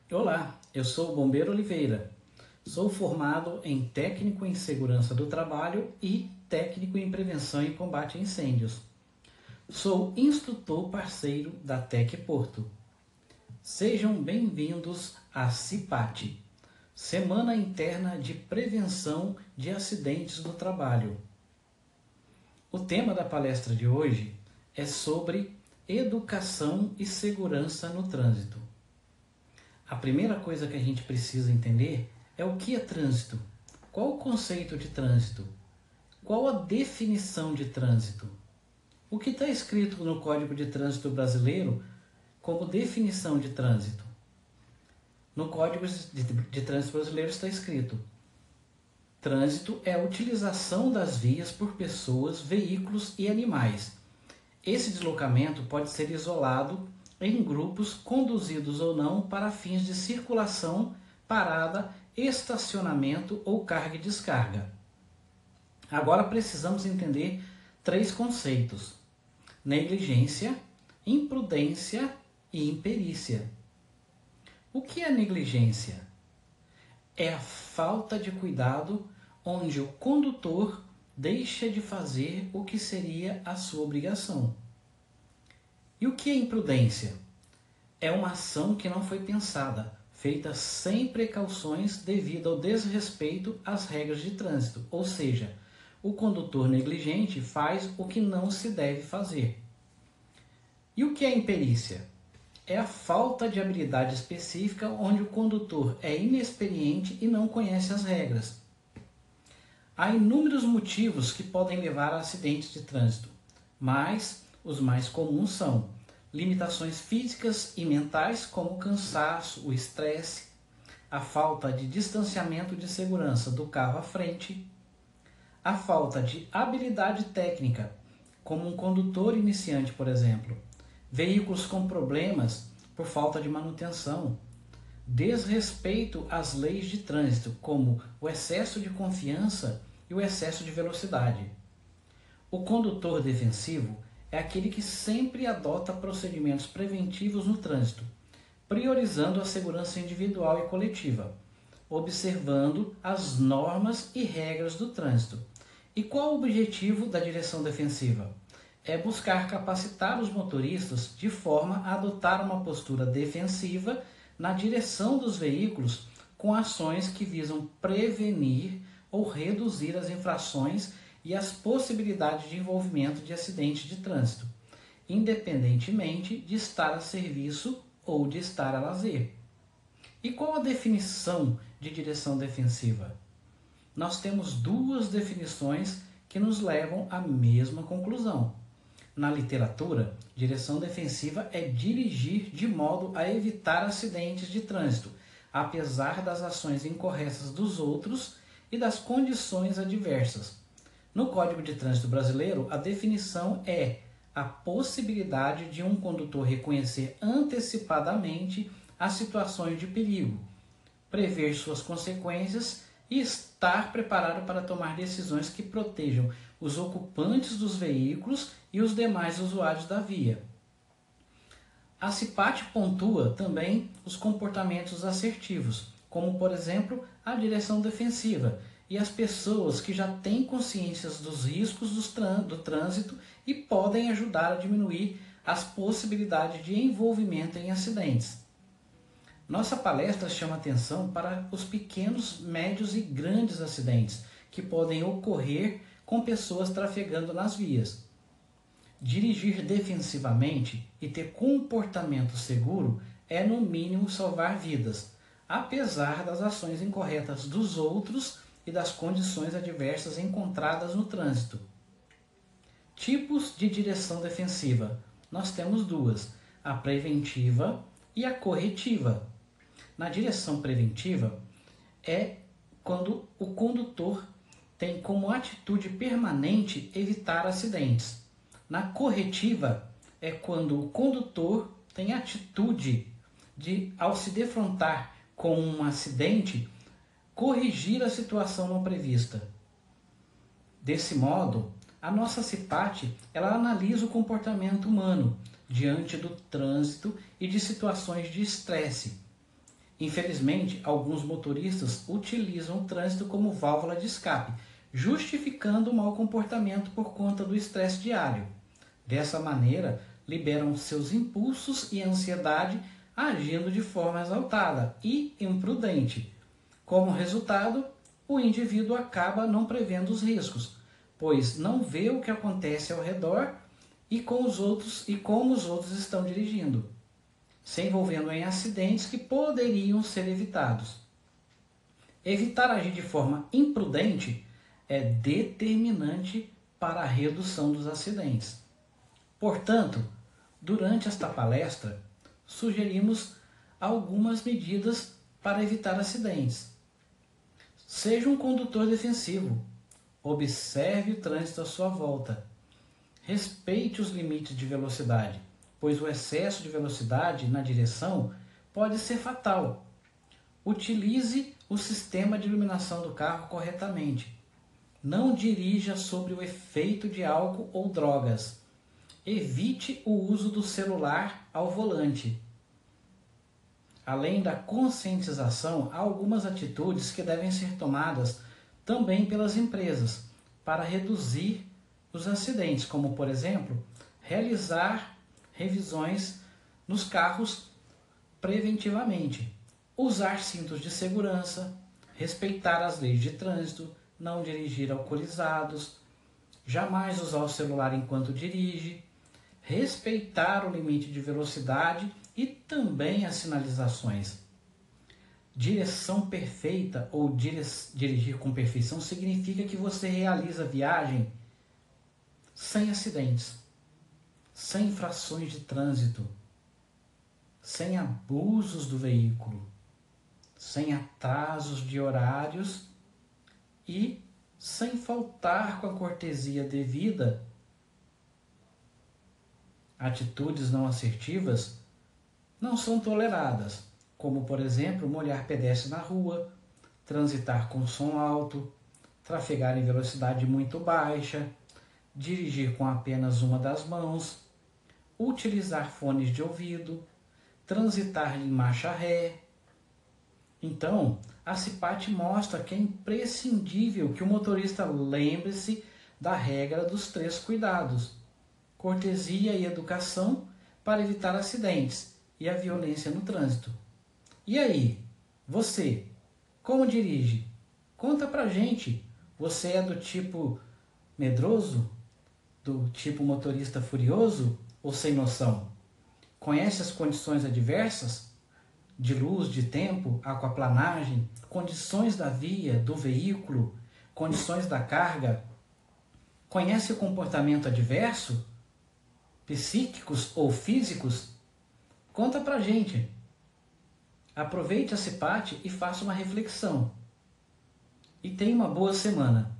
Olá, eu sou o Bombeiro Oliveira. Sou formado em técnico em segurança do trabalho e técnico em prevenção e combate a incêndios. Sou instrutor parceiro da Tec Porto. Sejam bem-vindos à CIPAT, Semana Interna de Prevenção de Acidentes do Trabalho. O tema da palestra de hoje é sobre educação e segurança no trânsito. A primeira coisa que a gente precisa entender é o que é trânsito. Qual o conceito de trânsito? Qual a definição de trânsito? O que está escrito no Código de Trânsito Brasileiro como definição de trânsito? No Código de Trânsito Brasileiro está escrito: trânsito é a utilização das vias por pessoas, veículos e animais. Esse deslocamento pode ser isolado em grupos, conduzidos ou não para fins de circulação, parada, estacionamento ou carga e descarga. Agora precisamos entender três conceitos: negligência, imprudência e imperícia. O que é negligência? É a falta de cuidado onde o condutor deixa de fazer o que seria a sua obrigação. E o que é imprudência? É uma ação que não foi pensada, feita sem precauções devido ao desrespeito às regras de trânsito, ou seja, o condutor negligente faz o que não se deve fazer. E o que é imperícia? É a falta de habilidade específica onde o condutor é inexperiente e não conhece as regras. Há inúmeros motivos que podem levar a acidentes de trânsito, mas os mais comuns são limitações físicas e mentais, como o cansaço, o estresse, a falta de distanciamento de segurança do carro à frente, a falta de habilidade técnica, como um condutor iniciante, por exemplo, veículos com problemas por falta de manutenção, desrespeito às leis de trânsito, como o excesso de confiança e o excesso de velocidade. O condutor defensivo é aquele que sempre adota procedimentos preventivos no trânsito, priorizando a segurança individual e coletiva, observando as normas e regras do trânsito. E qual o objetivo da direção defensiva? É buscar capacitar os motoristas de forma a adotar uma postura defensiva na direção dos veículos com ações que visam prevenir ou reduzir as infrações e as possibilidades de envolvimento de acidentes de trânsito, independentemente de estar a serviço ou de estar a lazer. E qual a definição de direção defensiva? Nós temos duas definições que nos levam à mesma conclusão. Na literatura, direção defensiva é dirigir de modo a evitar acidentes de trânsito, apesar das ações incorretas dos outros e das condições adversas. No Código de Trânsito Brasileiro, a definição é a possibilidade de um condutor reconhecer antecipadamente as situações de perigo, prever suas consequências e estar preparado para tomar decisões que protejam os ocupantes dos veículos e os demais usuários da via. A CIPAT pontua também os comportamentos assertivos, como, por exemplo, a direção defensiva, e as pessoas que já têm consciências dos riscos do trânsito e podem ajudar a diminuir as possibilidades de envolvimento em acidentes. Nossa palestra chama atenção para os pequenos, médios e grandes acidentes que podem ocorrer com pessoas trafegando nas vias. Dirigir defensivamente e ter comportamento seguro é, no mínimo, salvar vidas, apesar das ações incorretas dos outros e das condições adversas encontradas no trânsito. Tipos de direção defensiva. Nós temos duas: a preventiva e a corretiva. Na direção preventiva é quando o condutor tem como atitude permanente evitar acidentes. Na corretiva é quando o condutor tem atitude de, ao se defrontar com um acidente, corrigir a situação não prevista. Desse modo, a nossa CIPAT ela analisa o comportamento humano diante do trânsito e de situações de estresse, Infelizmente, alguns motoristas utilizam o trânsito como válvula de escape, justificando o mau comportamento por conta do estresse diário. Dessa maneira, liberam seus impulsos e ansiedade agindo de forma exaltada e imprudente. Como resultado, o indivíduo acaba não prevendo os riscos, pois não vê o que acontece ao redor e como os outros estão dirigindo, se envolvendo em acidentes que poderiam ser evitados. Evitar agir de forma imprudente é determinante para a redução dos acidentes. Portanto, durante esta palestra, sugerimos algumas medidas para evitar acidentes. Seja um condutor defensivo. Observe o trânsito à sua volta. Respeite os limites de velocidade, pois o excesso de velocidade na direção pode ser fatal. Utilize o sistema de iluminação do carro corretamente. Não dirija sob o efeito de álcool ou drogas. Evite o uso do celular ao volante. Além da conscientização, há algumas atitudes que devem ser tomadas também pelas empresas para reduzir os acidentes, como, por exemplo, realizar revisões nos carros preventivamente, usar cintos de segurança, respeitar as leis de trânsito, não dirigir alcoolizados, jamais usar o celular enquanto dirige, respeitar o limite de velocidade e também as sinalizações. Direção perfeita ou dirigir com perfeição significa que você realiza a viagem sem acidentes, sem infrações de trânsito, sem abusos do veículo, sem atrasos de horários e sem faltar com a cortesia devida. Atitudes não assertivas não são toleradas, como, por exemplo, molhar pedestre na rua, transitar com som alto, trafegar em velocidade muito baixa, dirigir com apenas uma das mãos, utilizar fones de ouvido, transitar em marcha ré. Então, a CIPAT mostra que é imprescindível que o motorista lembre-se da regra dos 3 cuidados: cortesia e educação para evitar acidentes e a violência no trânsito. E aí, você, como dirige? Conta pra gente. Você é do tipo medroso? Do tipo motorista furioso ou sem noção? Conhece as condições adversas? De luz, de tempo, aquaplanagem, condições da via, do veículo, condições da carga? Conhece o comportamento adverso? Psíquicos ou físicos? Conta pra gente. Aproveite a CIPAT e faça uma reflexão. E tenha uma boa semana.